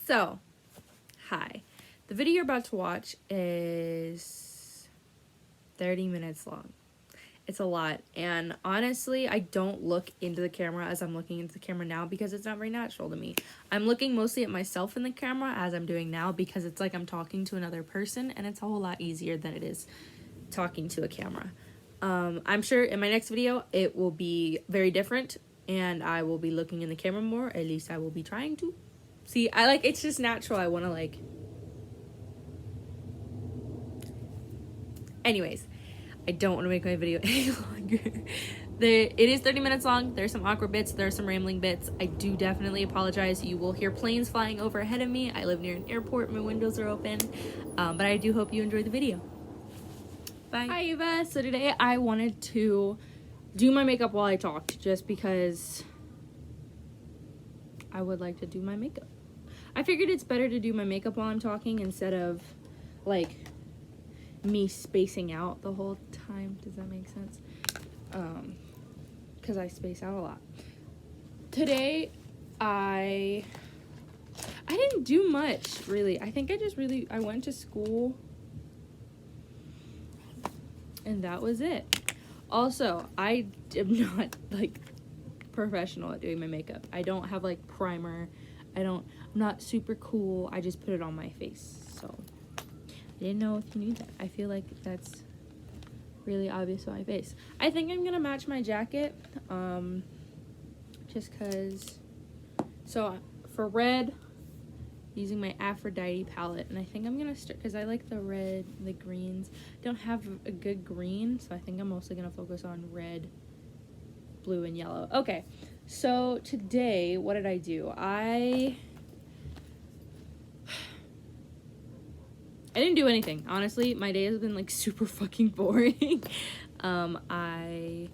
So, hi. The video you're about to watch is 30 minutes long. It's a lot, and honestly, I don't look into the camera as I'm looking into the camera now because it's not very natural to me. I'm looking mostly at myself in the camera as I'm doing now because it's like I'm talking to another person, and it's a whole lot easier than it is talking to a camera. I'm sure in my next video it will be very different, and I will be looking in the camera more. At least I will be trying to. See, it's just natural. I want to anyways, I don't want to make my video any longer. It is 30 minutes long. There's some awkward bits. There are some rambling bits. I do definitely apologize. You will hear planes flying over ahead of me. I live near an airport. My windows are open. But I do hope you enjoy the video. Bye. Hi, Eva. So today I wanted to do my makeup while I talked just because I would like to do my makeup. I figured it's better to do my makeup while I'm talking instead of me spacing out the whole time. Does that make sense? Because I space out a lot. Today I didn't do much really. I think I went to school and that was it. Also, I am not professional at doing my makeup. I don't have primer. I'm not super cool. I just put it on my face. So I didn't know if you knew that. I feel like that's really obvious on my face. I think I'm gonna match my jacket, just cause. So for red, using my Aphrodite palette, and I think I'm gonna start because I like the red, the greens. Don't have a good green, so I think I'm mostly gonna focus on red, blue, and yellow. Okay, so today, what did I do? I didn't do anything, honestly. My day has been super fucking boring. I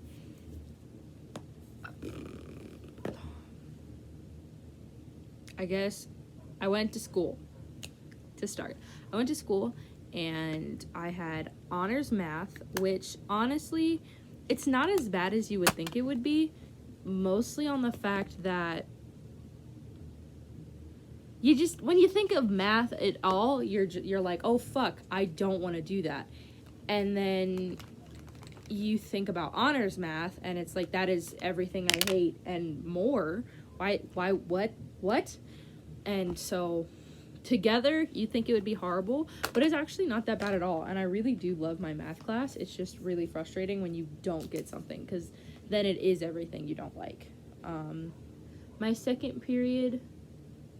guess I went to school to start. I went to school and I had honors math, which honestly, it's not as bad as you would think it would be, mostly on the fact that when you think of math at all, you're like, oh fuck, I don't want to do that. And then you think about honors math and it's like, that is everything I hate and more. Why, what? And so together you think it would be horrible, but it's actually not that bad at all. And I really do love my math class. It's just really frustrating when you don't get something, because then it is everything you don't like. My second period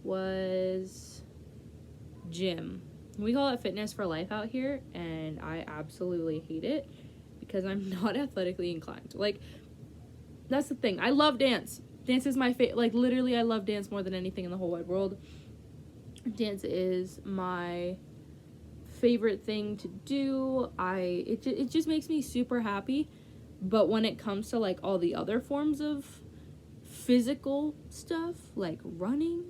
was gym. We call it fitness for life out here, and I absolutely hate it because I'm not athletically inclined. That's the thing. I love dance. Dance is my favorite. Literally, I love dance more than anything in the whole wide world. Dance is my favorite thing to do. It just makes me super happy. But when it comes to all the other forms of physical stuff, like running,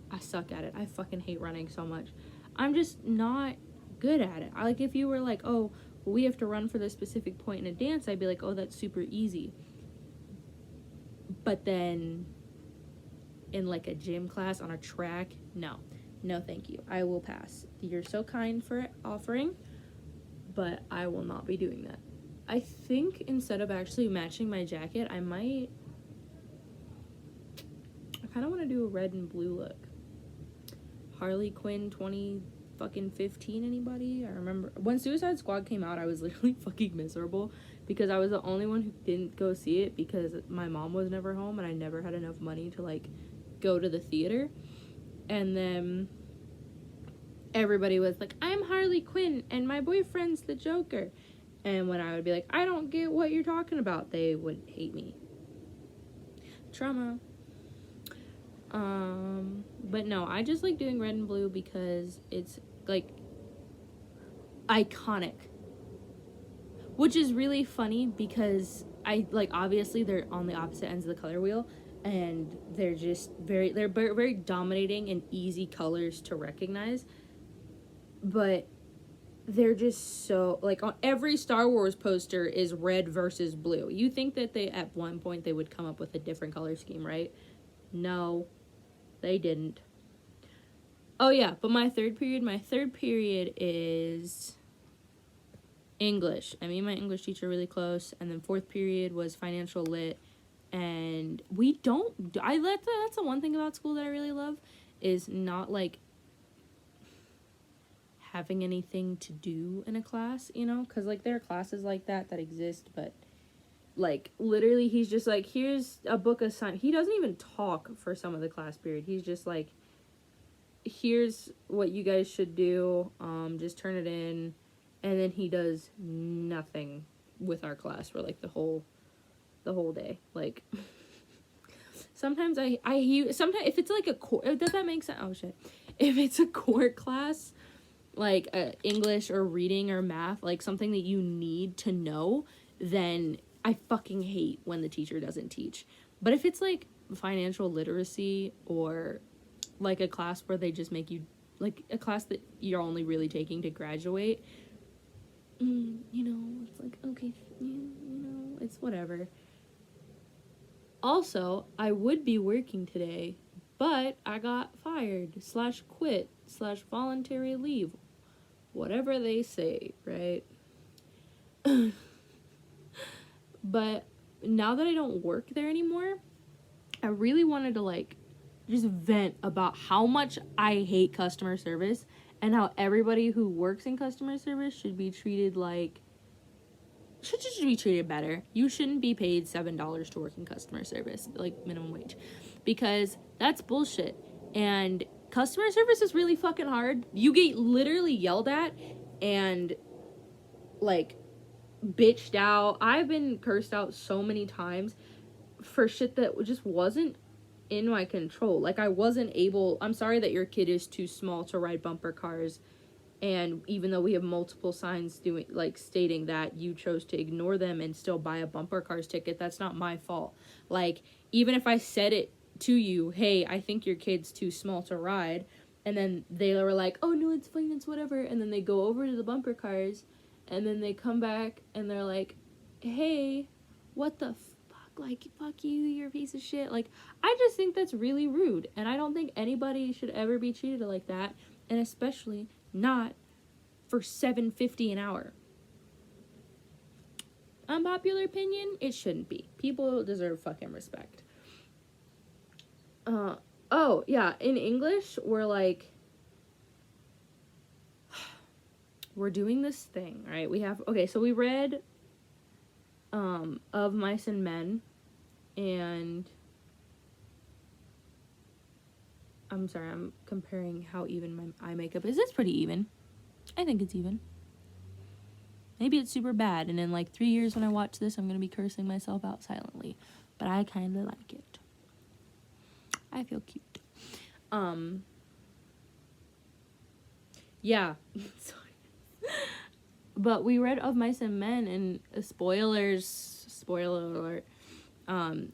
I suck at it. I fucking hate running so much. I'm just not good at it. If you were oh, we have to run for this specific point in a dance, I'd be like, oh, that's super easy. But then in a gym class on a track, no thank you. I will pass. You're so kind for offering, but I will not be doing that. I think instead of actually matching my jacket, I kind of want to do a red and blue look. Harley Quinn 2015, anybody? I remember when Suicide Squad came out, I was literally fucking miserable because I was the only one who didn't go see it because my mom was never home and I never had enough money to go to the theater. And then everybody was like, I'm Harley Quinn and my boyfriend's the Joker. And when I would be like, I don't get what you're talking about, they would hate me. Trauma. But no, I just like doing red and blue because it's iconic, which is really funny because obviously they're on the opposite ends of the color wheel and they're just very dominating and easy colors to recognize, but they're just so on every Star Wars poster is red versus blue. You think that they at one point they would come up with a different color scheme, right? No, they didn't. Oh, yeah, but my third period is English. I mean, my English teacher really close, and then fourth period was financial lit, and that's the one thing about school that I really love, is not, like, having anything to do in a class, you know, because, like, there are classes like that exist, but, like, literally, he's just like, here's a book assignment. He doesn't even talk for some of the class period. He's just like, here's what you guys should do, just turn it in, and then he does nothing with our class for, like, the whole day. Like, sometimes sometimes if it's, like, a core, does that make sense? Oh, shit. If it's a core class, like, English or reading or math, like, something that you need to know, then I fucking hate when the teacher doesn't teach. But if it's, like, financial literacy, or, like, a class where they just make you, like, a class that you're only really taking to graduate, you know, it's like, okay, you know, it's whatever. Also, I would be working today, but I got fired / quit / voluntary leave. Whatever they say, right? But now that I don't work there anymore, I really wanted to, like, just vent about how much I hate customer service, and how everybody who works in customer service should be treated better. You shouldn't be paid $7 to work in customer service, like minimum wage, because that's bullshit. And customer service is really fucking hard. You get literally yelled at and, like, bitched out. I've been cursed out so many times for shit that just wasn't in my control. Like, I wasn't able, I'm sorry that your kid is too small to ride bumper cars, and even though we have multiple signs stating that, you chose to ignore them and still buy a bumper cars ticket, that's not my fault. Like, even if I said it to you, hey, I think your kid's too small to ride, and then they were like, oh no, it's fine, it's whatever, and then they go over to the bumper cars, and then they come back and they're like, hey, what the fuck, like, fuck you, you're a piece of shit. Like, I just think that's really rude, and I don't think anybody should ever be treated like that, and especially not for $7.50 an hour. Unpopular opinion, it shouldn't be. People deserve fucking respect. Oh, yeah, in English, we're doing this thing, right? So we read, Of Mice and Men, and I'm sorry, I'm comparing how even my eye makeup is. It's pretty even. I think it's even. Maybe it's super bad, and in, like, 3 years when I watch this, I'm gonna be cursing myself out silently. But I kinda like it. I feel cute. Yeah. But we read Of Mice and Men, and spoiler alert,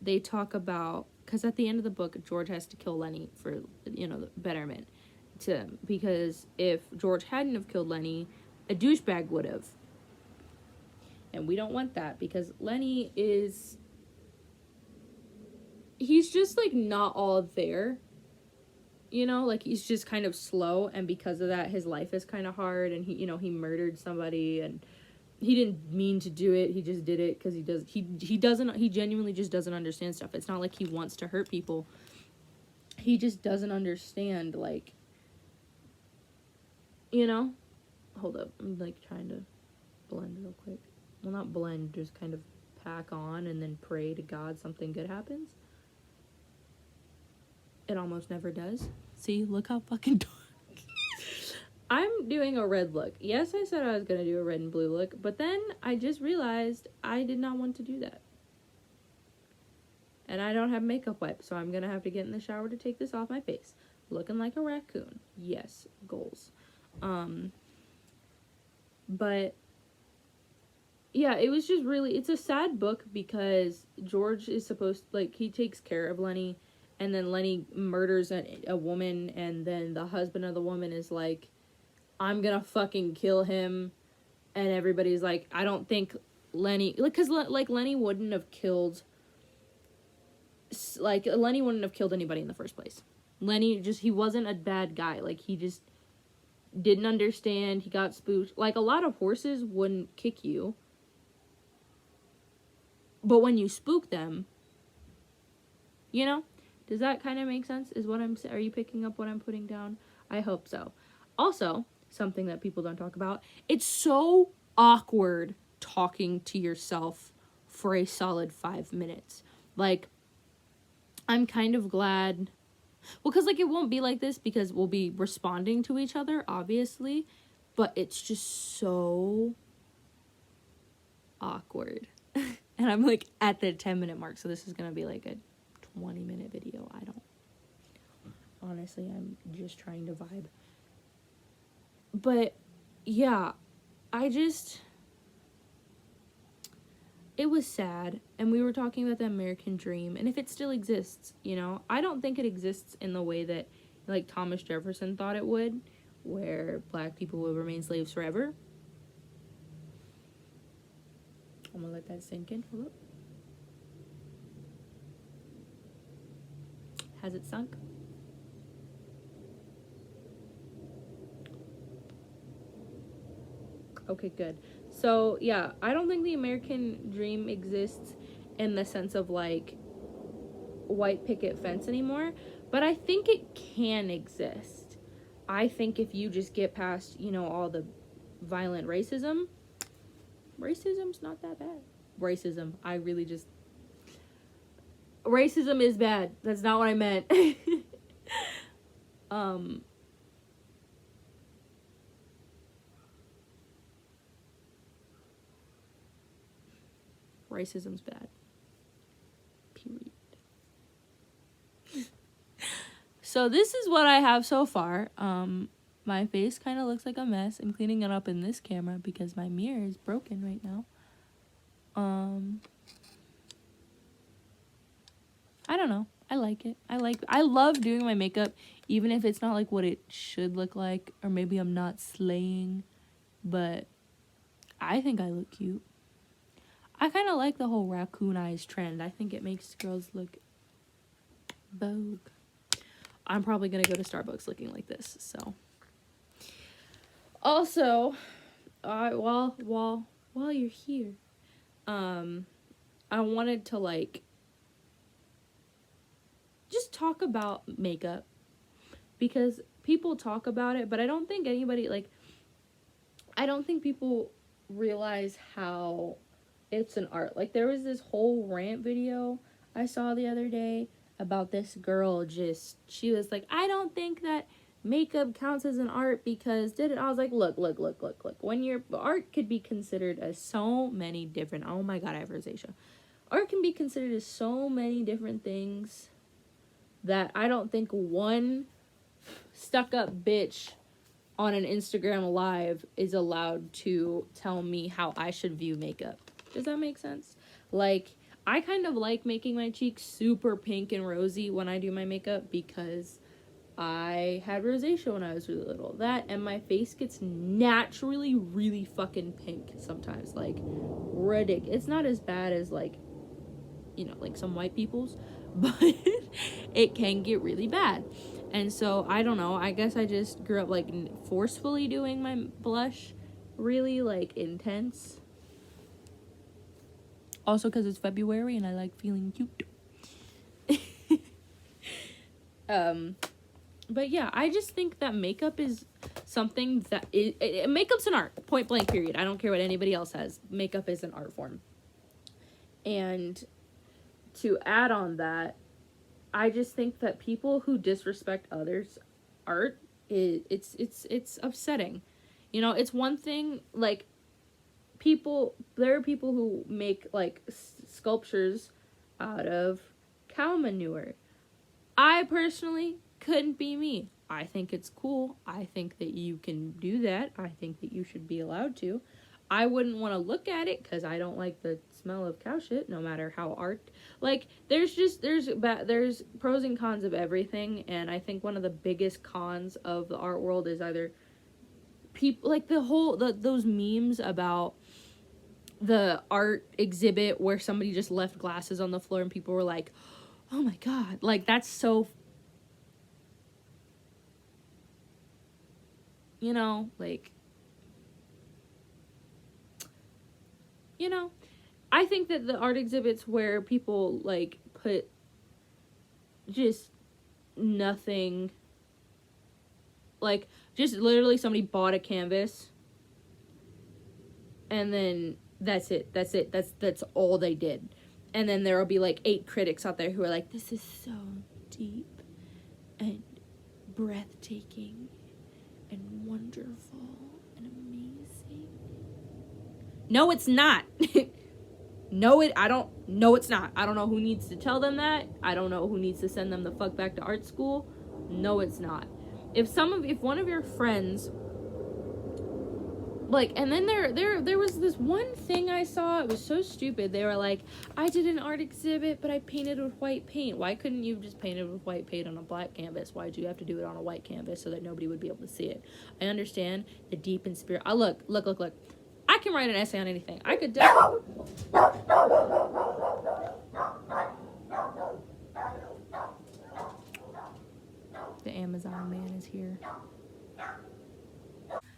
they talk about, because at the end of the book, George has to kill Lenny for, you know, the betterment. Because if George hadn't have killed Lenny, a douchebag would have. And we don't want that, because Lenny he's just, like, not all there. You know, like, he's just kind of slow, and because of that, his life is kind of hard, and he murdered somebody, and he didn't mean to do it, he just did it because he genuinely just doesn't understand stuff. It's not like he wants to hurt people. He just doesn't understand, like, you know? Hold up, I'm, like, trying to blend real quick. Well, not blend, just kind of pack on and then pray to God something good happens. It almost never does. See, look how fucking dark. I'm doing a red look. Yes, I said I was gonna do a red and blue look, but then I just realized I did not want to do that. And I don't have makeup wipes, so I'm gonna have to get in the shower to take this off my face. Looking like a raccoon. Yes, goals. But yeah, it was just really, it's a sad book because George is supposed, like, he takes care of Lenny, and then Lenny murders a woman, and then the husband of the woman is like, I'm gonna fucking kill him, and everybody's like, I don't think Lenny, like, because, like, Lenny wouldn't have killed anybody in the first place. Lenny he wasn't a bad guy. Like, he just didn't understand. He got spooked. Like, a lot of horses wouldn't kick you. But when you spook them, you know? Does that kind of make sense? Are you picking up what I'm putting down? I hope so. Also, something that people don't talk about, it's so awkward talking to yourself for a solid 5 minutes. Like, I'm kind of glad, well, because, like, it won't be like this because we'll be responding to each other, obviously, but it's just so awkward. And I'm, like, at the 10-minute mark, so this is gonna be, like, a 20-minute video. Honestly, I'm just trying to vibe. But, yeah, it was sad, and we were talking about the American dream, and if it still exists, you know, I don't think it exists in the way that, like, Thomas Jefferson thought it would, where black people will remain slaves forever. I'm gonna let that sink in. Hold up. Has it sunk? Okay, good. So, yeah, I don't think the American dream exists in the sense of, like, white picket fence anymore, but I think it can exist. I think if you just get past, you know, all the violent racism's not that bad. Racism is bad. That's not what I meant. Racism's bad. Period. So this is what I have so far. My face kind of looks like a mess. I'm cleaning it up in this camera because my mirror is broken right now. I don't know. I like it. I love doing my makeup, even if it's not like what it should look like, or maybe I'm not slaying, but I think I look cute. I kind of like the whole raccoon eyes trend. I think it makes girls look vogue. I'm probably gonna go to Starbucks looking like this, so. Also, while you're here, I wanted to, like, just talk about makeup, because people talk about it, but I don't think people realize how it's an art. Like, there was this whole rant video I saw the other day about this girl. She was like, I don't think that makeup counts as an art because I was like, look, when your art could be considered as so many different, oh my god, I have rosacea. Art can be considered as so many different things that I don't think one stuck up bitch on an Instagram live is allowed to tell me how I should view makeup. Does that make sense? Like, I kind of like making my cheeks super pink and rosy when I do my makeup because I had rosacea when I was really little. That, and my face gets naturally really fucking pink sometimes. Like, ridiculous. It's not as bad as, like, you know, like some white people's, but it can get really bad. And so, I don't know, I guess I just grew up, like, forcefully doing my blush really, like, intense. Also because it's February and I like feeling cute. But yeah, I just think that makeup is something that makeup's an art, point blank period. I don't care what anybody else says. Makeup is an art form. And to add on that, I just think that people who disrespect others' art, it's upsetting. You know, it's one thing, like, there are people who make, like, sculptures out of cow manure. I personally couldn't be me. I think it's cool. I think that you can do that. I think that you should be allowed to. I wouldn't want to look at it because I don't like the smell of cow shit, no matter how like, there's pros and cons of everything, and I think one of the biggest cons of the art world is either people, like, those memes about the art exhibit where somebody just left glasses on the floor and people were like, oh my god, like, that's so you know, like, you know, I think that the art exhibits where people, like, put just nothing, like, just literally somebody bought a canvas and then that's it, that's all they did, and then there will be like 8 critics out there who are like, this is so deep and breathtaking and wonderful and amazing. No, it's not. No, it's not. I don't know who needs to tell them that. I don't know who needs to send them the fuck back to art school. No, it's not. If one of your friends, like, and then there was this one thing I saw, it was so stupid. They were like, I did an art exhibit, but I painted with white paint. Why couldn't you just paint it with white paint on a black canvas? Why'd you have to do it on a white canvas so that nobody would be able to see it? I understand the deep in spirit. Look. I can write an essay on anything. I could definitely... The Amazon man is here.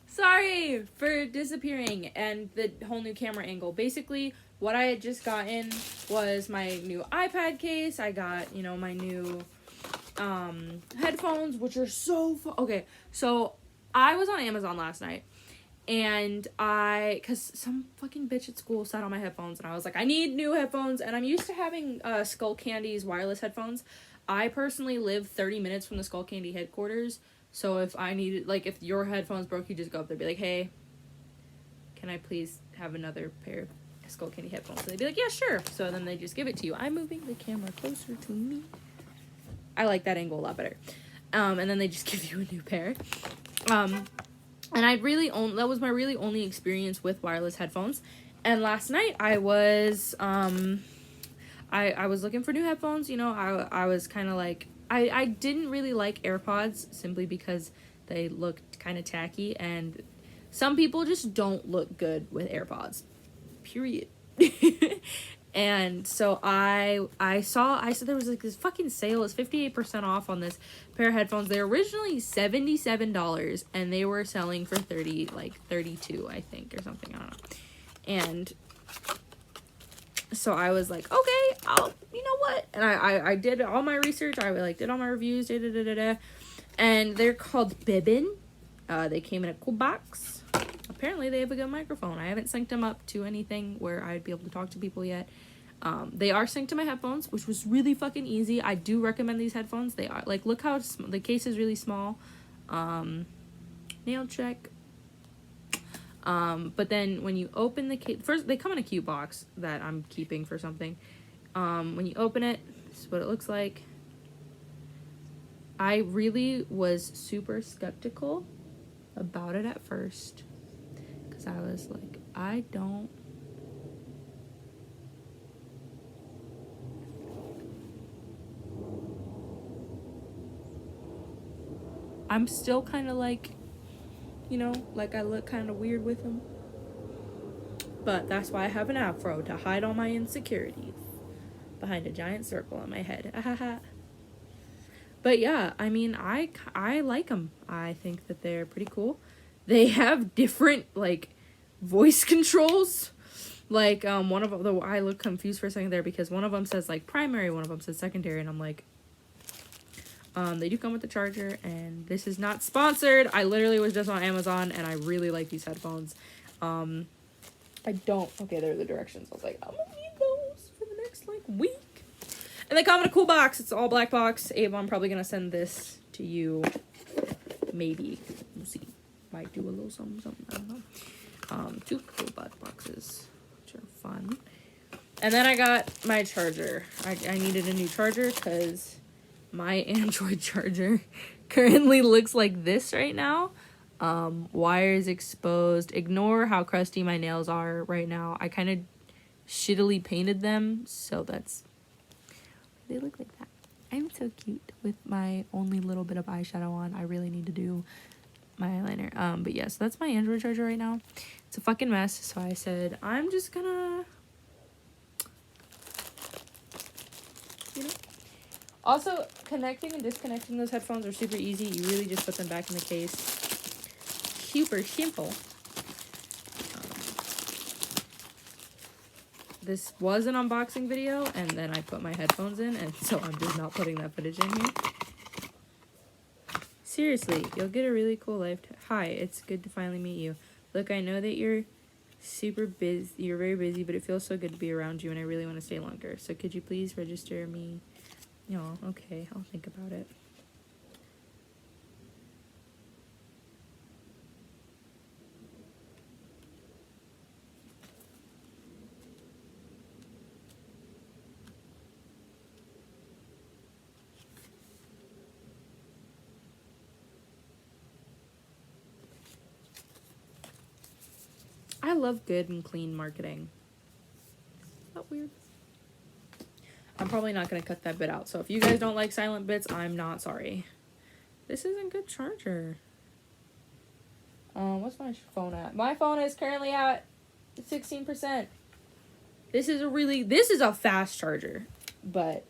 Sorry for disappearing and the whole new camera angle. Basically, what I had just gotten was my new iPad case. I got, my new headphones, which are so okay. So I was on Amazon last night, and because some fucking bitch at school sat on my headphones, and I was like, I need new headphones, and I'm used to having Skull Candy's wireless headphones. I personally live 30 minutes from the Skull Candy headquarters, so if I needed, like, if your headphones broke, you just go up there and be like, hey, can I please have another pair of Skull Candy headphones? And they'd be like, yeah, sure. So then they just give it to you. I'm moving the camera closer to me. I like that angle a lot better. And then they just give you a new pair. And that was my really only experience with wireless headphones. And last night I was, I was looking for new headphones. I was kind of like, I didn't really like AirPods simply because they looked kind of tacky, and some people just don't look good with AirPods, period. And so I saw there was like this fucking sale. It's 58% off on this pair of headphones. They're originally $77 and they were selling for 32, I think, or something. I don't know. And so I was like, okay, you know what? And I did all my research. I did all my reviews, and they're called Bibbin. They came in a cool box. Apparently they have a good microphone. I haven't synced them up to anything where I'd be able to talk to people yet. They are synced to my headphones, which was really fucking easy. I do recommend these headphones. They are, like, look how the case is really small. Nail check. But then when you open the case, first they come in a cute box that I'm keeping for something. When you open it, this is what it looks like. I really was super skeptical about it at first, because I was like, I'm still kind of like, I look kind of weird with them. But that's why I have an afro, to hide all my insecurities behind a giant circle on my head. But yeah, I mean, I like them. I think that they're pretty cool. They have different, like, voice controls. Like, one of them, I look confused for a second there because one of them says, like, primary, one of them says secondary, and I'm like, they do come with the charger, and this is not sponsored. I literally was just on Amazon, and I really like these headphones. Okay, there are the directions. I was like, I'm gonna need those for the next, week. And they come in a cool box. It's all black box. Ava, I'm probably gonna send this to you. Maybe. We'll see. Might do a little something. I don't know. 2 cool black boxes, which are fun. And then I got my charger. I needed a new charger because my Android charger currently looks like this right now. Wires exposed. Ignore how crusty my nails are right now. I kind of shittily painted them, so they look like that. I'm so cute with my only little bit of eyeshadow on. I really need to do my eyeliner. But yeah, so that's my Android charger right now. It's a fucking mess, so I said I'm just gonna, Also, connecting and disconnecting those headphones are super easy. You really just put them back in the case, super simple. This was an unboxing video, and then I put my headphones in, and so I'm just not putting that footage in here. Seriously, you'll get a really cool life. Hi, it's good to finally meet you. Look, I know that you're super busy. You're very busy, but it feels so good to be around you, and I really want to stay longer. So could you please register me? No, okay, I'll think about it. I love good and clean marketing. Isn't that weird? I'm probably not going to cut that bit out. So if you guys don't like silent bits, I'm not sorry. This isn't good charger. What's my phone at? My phone is currently at 16%. This is a fast charger. But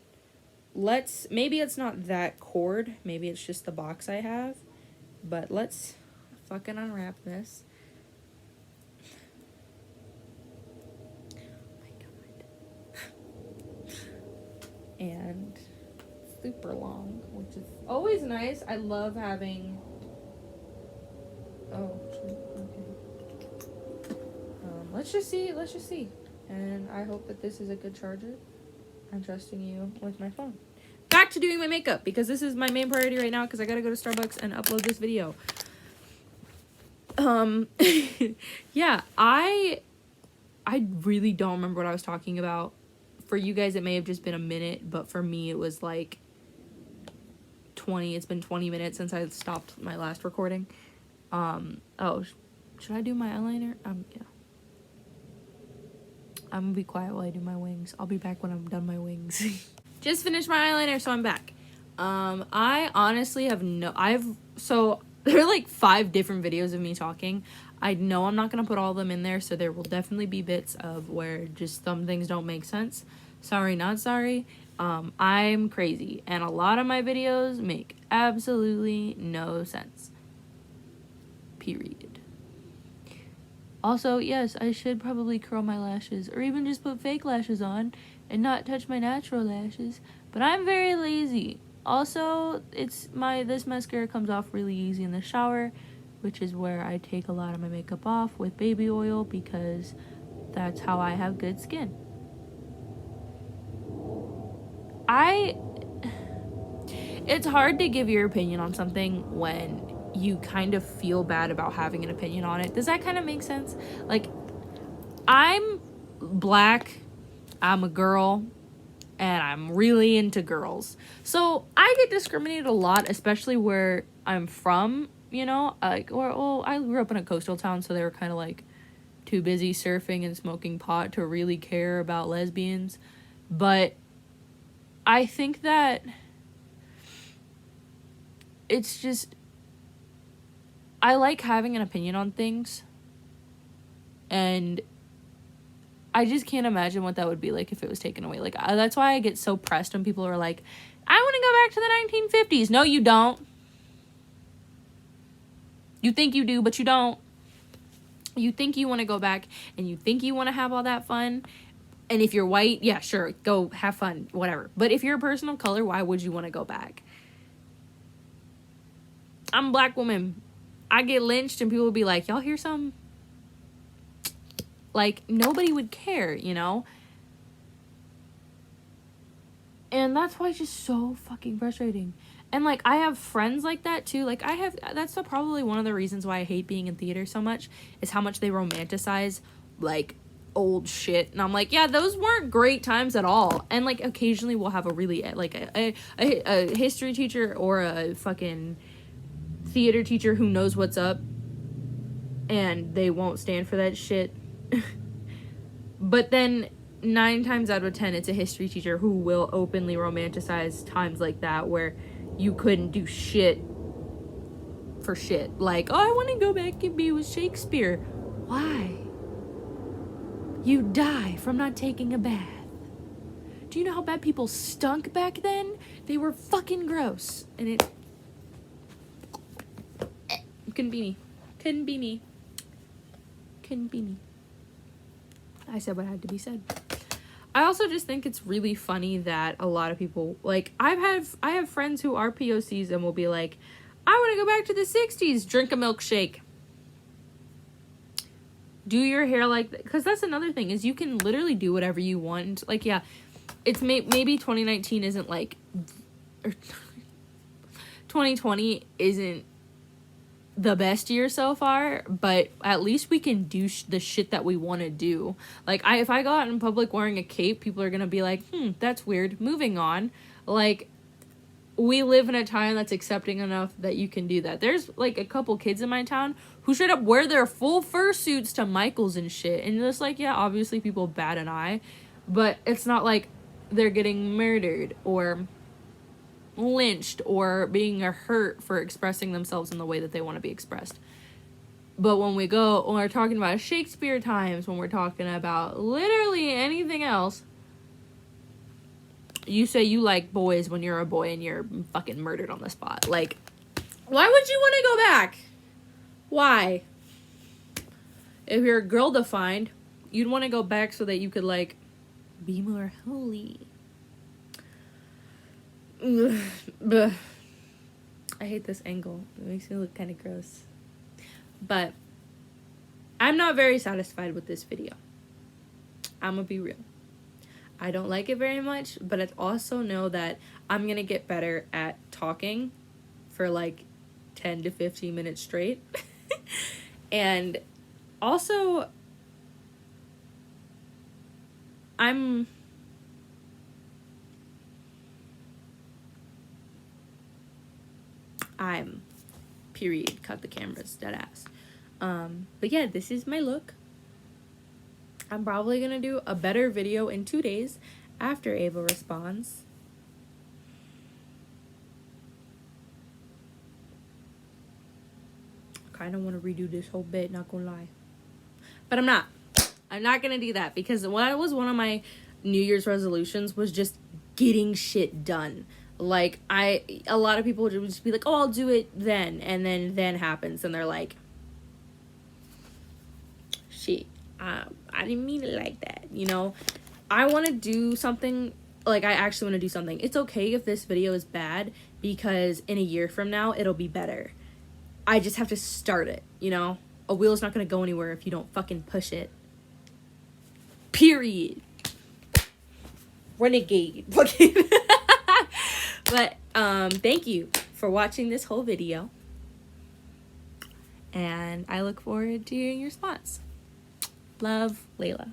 maybe it's not that cord. Maybe it's just the box I have. But let's fucking unwrap this. And super long, which is always nice. I love having... Oh, okay. Let's just see. And I hope that this is a good charger. I'm trusting you with my phone. Back to doing my makeup, because this is my main priority right now, because I gotta go to Starbucks and upload this video. Yeah, I really don't remember what I was talking about. For you guys, it may have just been a minute, but for me, it was like 20. It's been 20 minutes since I stopped my last recording. Oh, should I do my eyeliner? Yeah. I'm gonna be quiet while I do my wings. I'll be back when I'm done my wings. Just finished my eyeliner, so I'm back. I honestly have so there are like 5 different videos of me talking. I know I'm not going to put all of them in there, so there will definitely be bits of where just some things don't make sense. Sorry, not sorry. I'm crazy, and a lot of my videos make absolutely no sense. Period. Also, yes, I should probably curl my lashes, or even just put fake lashes on and not touch my natural lashes, but I'm very lazy. Also, this mascara comes off really easy in the shower, which is where I take a lot of my makeup off with baby oil, because that's how I have good skin. It's hard to give your opinion on something when you kind of feel bad about having an opinion on it. Does that kind of make sense? Like, I'm black, I'm a girl, and I'm really into girls. So I get discriminated a lot, especially where I'm from, you know? I grew up in a coastal town, so they were kind of like too busy surfing and smoking pot to really care about lesbians. But I think that it's just, I like having an opinion on things, and I just can't imagine what that would be like if it was taken away. Like, that's why I get so pressed when people are like, I want to go back to the 1950s. No, you don't. You think you do, but you don't. You think you want to go back, and you think you want to have all that fun. And if you're white, yeah, sure, go have fun, whatever. But if you're a person of color, why would you want to go back? I'm a black woman. I get lynched, and people will be like, y'all hear something? Like, nobody would care, you know? And that's why it's just so fucking frustrating. And, like, I have friends like that, too. Like, that's probably one of the reasons why I hate being in theater so much, is how much they romanticize, like, old shit. And I'm like, yeah, those weren't great times at all. And, like, occasionally we'll have a really, like, a history teacher or a fucking theater teacher who knows what's up, and they won't stand for that shit. But then 9 times out of 10, it's a history teacher who will openly romanticize times like that where you couldn't do shit for shit. Like, oh, I want to go back and be with Shakespeare. Why? You die from not taking a bath. Do you know how bad people stunk back then? They were fucking gross. And it couldn't be me. Couldn't be me. Couldn't be me. I said what had to be said. I also just think it's really funny that a lot of people, like, I have friends who are POCs and will be like, I want to go back to the 60s, drink a milkshake. Do your hair like that. Because that's another thing, is you can literally do whatever you want. Like, yeah, it's maybe 2019 isn't like, or 2020 isn't the best year so far, but at least we can do the shit that we want to do. Like, if I go out in public wearing a cape, people are gonna be like, that's weird, moving on. Like, we live in a time that's accepting enough that you can do that. There's like a couple kids in my town who straight up wear their full fursuits to Michael's and shit, and just like, yeah, obviously people bat an eye, but it's not like they're getting murdered or lynched or being hurt for expressing themselves in the way that they want to be expressed. But when we're talking about Shakespeare times, when we're talking about literally anything else, you say you like boys when you're a boy and you're fucking murdered on the spot. Like, why would you want to go back? Why? If you're girl defined, you'd want to go back so that you could, like, be more holy. Ugh. I hate this angle. It makes me look kind of gross. But I'm not very satisfied with this video. I'm gonna be real. I don't like it very much, but I also know that I'm gonna get better at talking for like 10 to 15 minutes straight. And also, I'm period, cut the cameras, dead ass. But yeah, this is my look. I'm probably gonna do a better video in 2 days after Ava responds. Kinda wanna redo this whole bit, not gonna lie. But I'm not gonna do that, because what was one of my New Year's resolutions was just getting shit done. Like, a lot of people would just be like, oh, I'll do it then, and then happens, and they're like, shit, I didn't mean it like that, you know? I want to do something, like, I actually want to do something. It's okay if this video is bad, because in a year from now, it'll be better. I just have to start it, you know? A wheel's not going to go anywhere if you don't fucking push it. Period. Renegade. But, thank you for watching this whole video. And I look forward to hearing your response. Love, Layla.